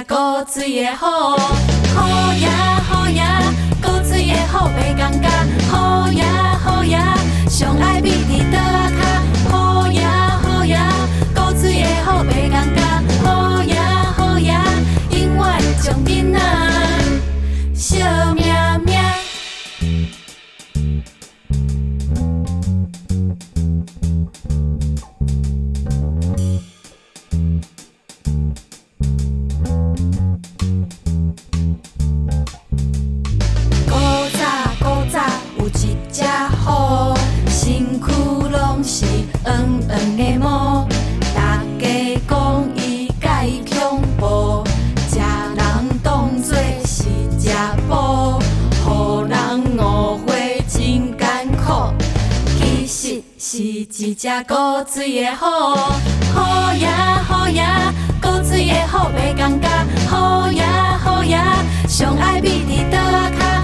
古水的好，好呀好呀，古水的好袂同价，好呀好呀，上爱美伫倒仔骹，好呀好呀，古水的好袂同价，好呀好呀，永远将囡仔惜命命。有一只虎，身躯拢是黄黄的毛，大家讲伊介恐怖，食人当作是食宝，予人误会真艰苦。其实是一只古水的虎，好呀好呀，古水的虎袂同价，好呀好呀，上爱美伫倒仔骹。